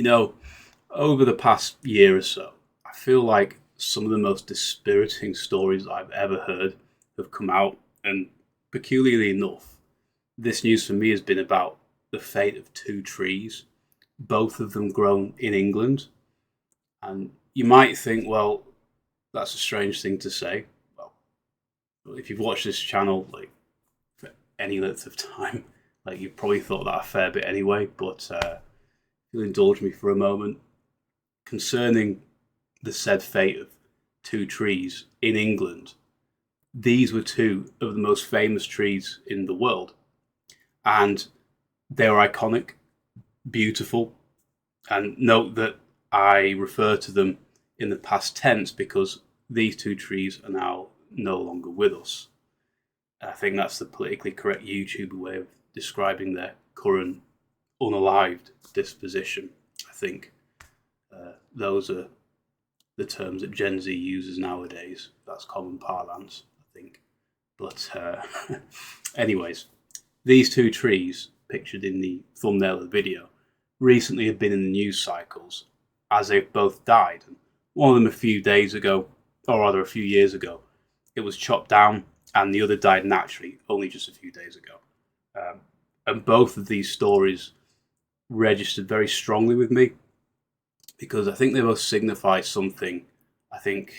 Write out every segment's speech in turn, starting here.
You know, over the past year or so, I feel like some of the most dispiriting stories I've ever heard have come out, and peculiarly enough, this news for me has been about the fate of two trees, both of them grown in England. And you might think, well, that's a strange thing to say. Well, if you've watched this channel like for any length of time, like you've probably thought that a fair bit anyway. But if you'll indulge me for a moment concerning the said fate of two trees in England. These were two of the most famous trees in the world, and they were iconic, beautiful, and note that I refer to them in the past tense because these two trees are now no longer with us. I think that's the politically correct YouTuber way of describing their current unalived disposition. I think those are the terms that Gen Z uses nowadays. That's common parlance, I think. But anyways, these two trees, pictured in the thumbnail of the video, recently have been in the news cycles as they've both died. One of them a few days ago, or rather a few years ago, it was chopped down, and the other died naturally only just a few days ago. And both of these stories registered very strongly with me because I think they both signify something, I think,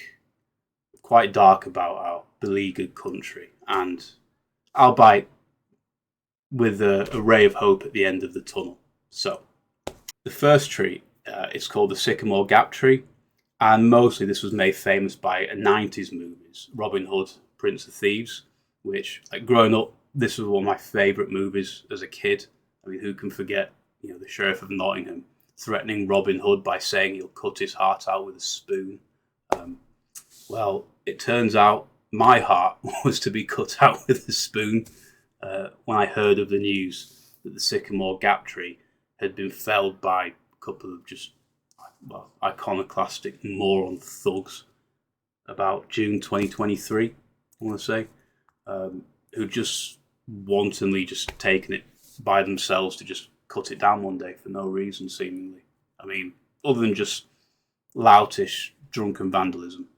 quite dark about our beleaguered country, and albeit with a ray of hope at the end of the tunnel. So, the first tree is called the Sycamore Gap tree, and mostly this was made famous by a 90s movies, Robin Hood, Prince of Thieves, which, like, growing up, this was one of my favourite movies as a kid. I mean, who can forget, the Sheriff of Nottingham threatening Robin Hood by saying he'll cut his heart out with a spoon. Well, it turns out my heart was to be cut out with a spoon when I heard of the news that the Sycamore Gap tree had been felled by a couple of just iconoclastic moron thugs about June 2023, I want to say, who just wantonly just taken it by themselves to just cut it down one day for no reason, seemingly. I mean, other than just loutish, drunken vandalism.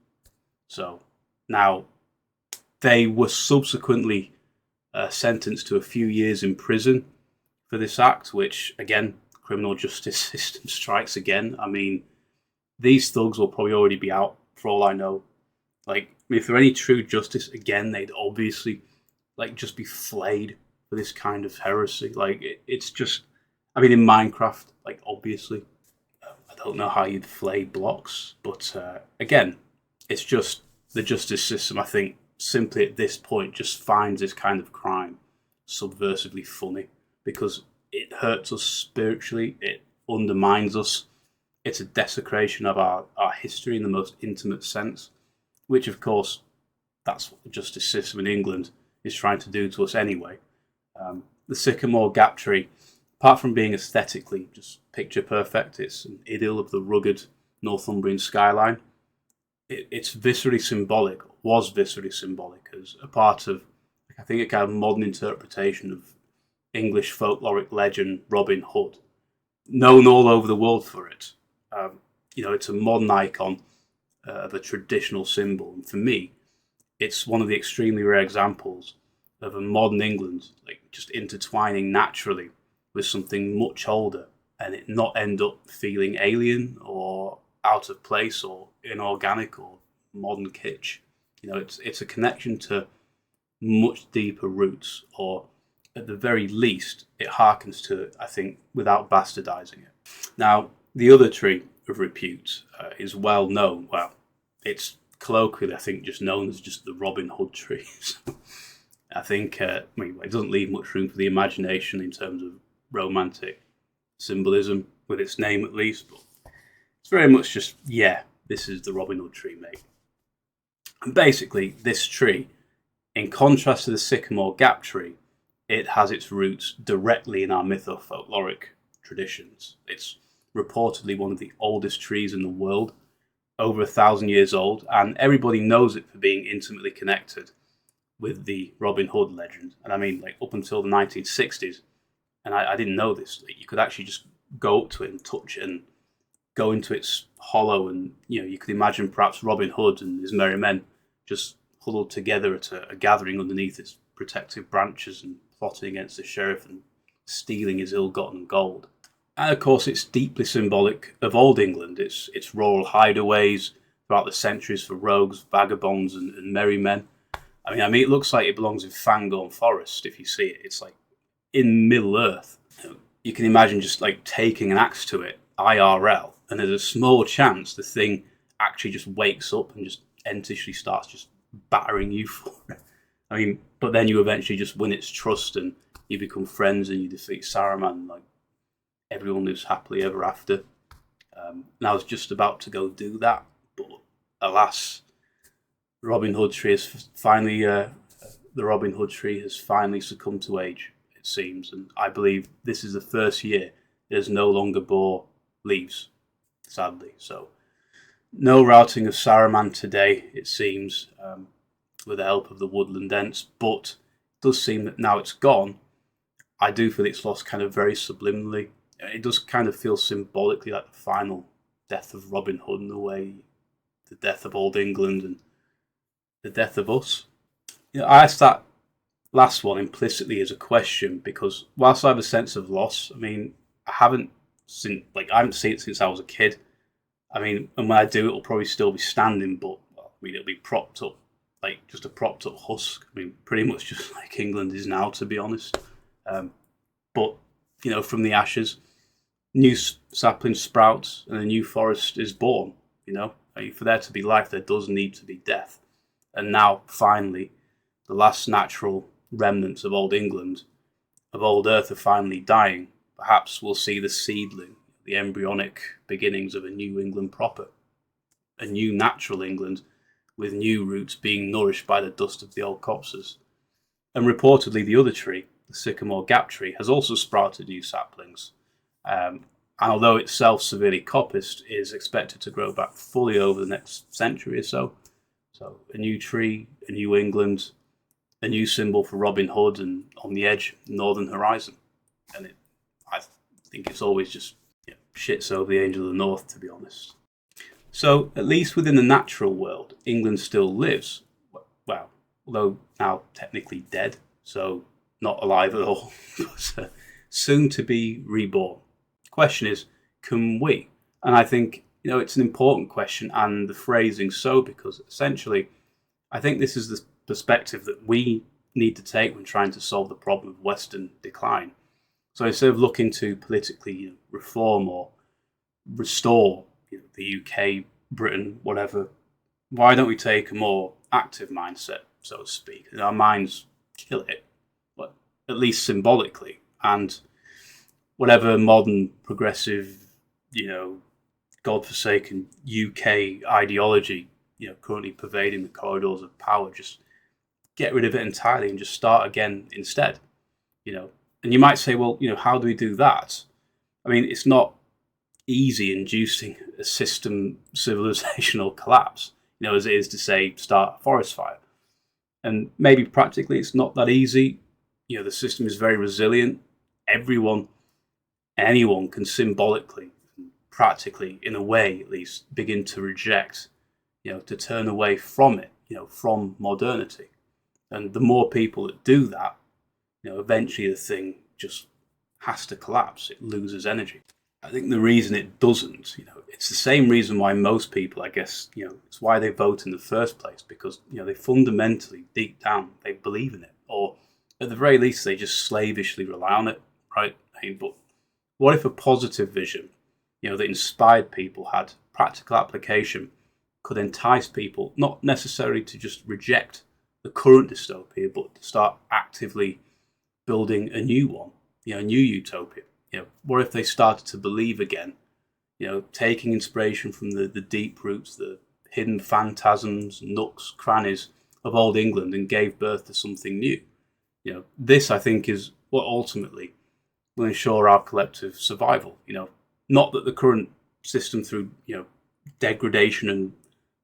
So, now, they were subsequently sentenced to a few years in prison for this act, which, again, criminal justice system strikes again. I mean, these thugs will probably already be out, for all I know. Like, if there were any true justice, again, they'd obviously, just be flayed for this kind of heresy. It's just, I mean, in Minecraft, obviously, I don't know how you'd flay blocks, but again, it's just the justice system, I think, simply at this point just finds this kind of crime subversively funny because it hurts us spiritually, it undermines us, it's a desecration of our history in the most intimate sense, which, of course, that's what the justice system in England is trying to do to us anyway. The Sycamore Gap tree, apart from being aesthetically just picture perfect, it's an idyll of the rugged Northumbrian skyline. It's viscerally symbolic, was viscerally symbolic, as a part of, I think, a kind of modern interpretation of English folkloric legend Robin Hood, known all over the world for it. It's a modern icon of a traditional symbol, and for me, it's one of the extremely rare examples of a modern England just intertwining naturally with something much older, and it not end up feeling alien or out of place or inorganic or modern kitsch. It's a connection to much deeper roots, or at the very least, it harkens to it, I think, without bastardizing it. Now, the other tree of repute is well known. Well, it's colloquially, I think, just known as just the Robin Hood tree. I think, it doesn't leave much room for the imagination in terms of romantic symbolism, with its name at least, but it's very much just, this is the Robin Hood tree, mate. And basically, this tree, in contrast to the Sycamore Gap tree, it has its roots directly in our mytho-folkloric traditions. It's reportedly one of the oldest trees in the world, over 1,000 years old, and everybody knows it for being intimately connected with the Robin Hood legend. And I mean, up until the 1960s, and I didn't know this, you could actually just go up to it and touch it, and go into its hollow, and you could imagine perhaps Robin Hood and his merry men just huddled together at a gathering underneath its protective branches and plotting against the sheriff and stealing his ill-gotten gold. And of course, it's deeply symbolic of old England, its rural hideaways throughout the centuries for rogues, vagabonds, and merry men. I mean, it looks like it belongs in Fangorn Forest if you see it. It's like in Middle Earth. You can imagine just like taking an axe to it, IRL, and there's a small chance the thing actually just wakes up and just entishly starts just battering you for it. I mean, but then you eventually just win its trust and you become friends and you defeat Saruman. Like, everyone lives happily ever after. And I was just about to go do that, but alas, the Robin Hood tree has finally succumbed to age, it seems, and I believe this is the first year it has no longer bore leaves, sadly. So, no routing of Saruman today, it seems, with the help of the woodland ents, but it does seem that now it's gone, I do feel it's lost kind of very subliminally. It does kind of feel symbolically like the final death of Robin Hood in a way, the death of old England and the death of us. I asked that last one implicitly as a question because whilst I have a sense of loss, I mean, I haven't seen it since I was a kid. I mean, and when I do, it'll probably still be standing, but it'll be propped up, like just a propped up husk. I mean, pretty much just like England is now, to be honest. But from the ashes, new sapling sprouts and a new forest is born. For there to be life, there does need to be death. And now, finally, the last natural remnants of old England, of old Earth, are finally dying. Perhaps we'll see the seedling, the embryonic beginnings of a new England proper. A new natural England with new roots being nourished by the dust of the old copses. And reportedly the other tree, the Sycamore Gap tree, has also sprouted new saplings. And although itself severely coppiced, is expected to grow back fully over the next century or so. So a new tree, a new England, a new symbol for Robin Hood, and on the edge, northern horizon. And I think it's always just shits over the angel of the north, to be honest. So at least within the natural world, England still lives. Well, although now technically dead, so not alive at all, but soon to be reborn. The question is, can we? And I think it's an important question, and the phrasing so, because essentially I think this is the perspective that we need to take when trying to solve the problem of Western decline. So instead of looking to politically reform or restore the UK, Britain, whatever, why don't we take a more active mindset, so to speak? And our minds kill it, but at least symbolically, and whatever modern progressive, godforsaken UK ideology, currently pervading the corridors of power, just get rid of it entirely and just start again instead. And you might say, well, how do we do that? I mean, it's not easy inducing a system civilizational collapse, as it is to say start a forest fire. And maybe practically it's not that easy. The system is very resilient. Anyone can symbolically, practically, in a way at least, begin to reject, to turn away from it, from modernity. And the more people that do that, eventually the thing just has to collapse. It loses energy. I think the reason it doesn't, it's the same reason why most people, I guess, it's why they vote in the first place, because, they fundamentally, deep down, they believe in it. Or at the very least, they just slavishly rely on it, right? But what if a positive vision, that inspired people, had practical application, could entice people, not necessarily to just reject the current dystopia, but to start actively building a new one, a new utopia? What if they started to believe again, taking inspiration from the deep roots, the hidden phantasms, nooks, crannies of old England, and gave birth to something new? This, I think, is what ultimately will ensure our collective survival. Not that the current system, through degradation and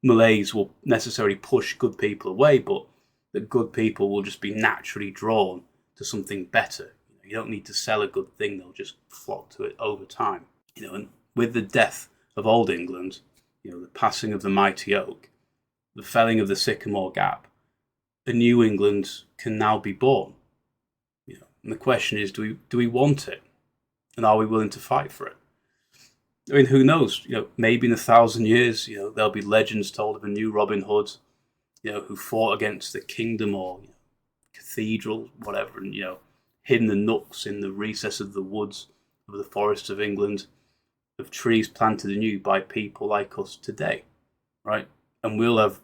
malaise, will necessarily push good people away, but that good people will just be naturally drawn to something better. You don't need to sell a good thing; they'll just flock to it over time. And with the death of old England, the passing of the mighty oak, the felling of the Sycamore Gap, a new England can now be born. And the question is, do we want it? And are we willing to fight for it? I mean, who knows? Maybe in 1,000 years, there'll be legends told of a new Robin Hood, who fought against the kingdom or cathedral, whatever, and hid in the nooks in the recess of the woods of the forests of England, of trees planted anew by people like us today, right? And we'll have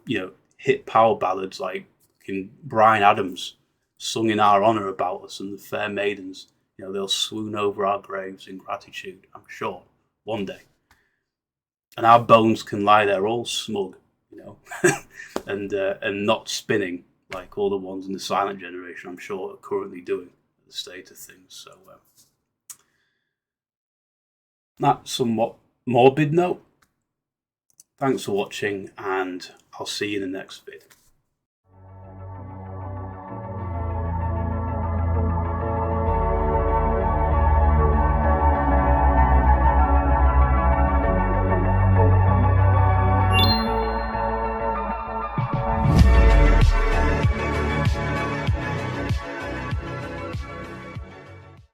hit power ballads like in Bryan Adams sung in our honour about us, and the fair maidens, they'll swoon over our graves in gratitude, I'm sure, one day. And our bones can lie there all smug, and not spinning like all the ones in the silent generation, I'm sure, are currently doing at the state of things. So that somewhat morbid note. Thanks for watching, and I'll see you in the next vid.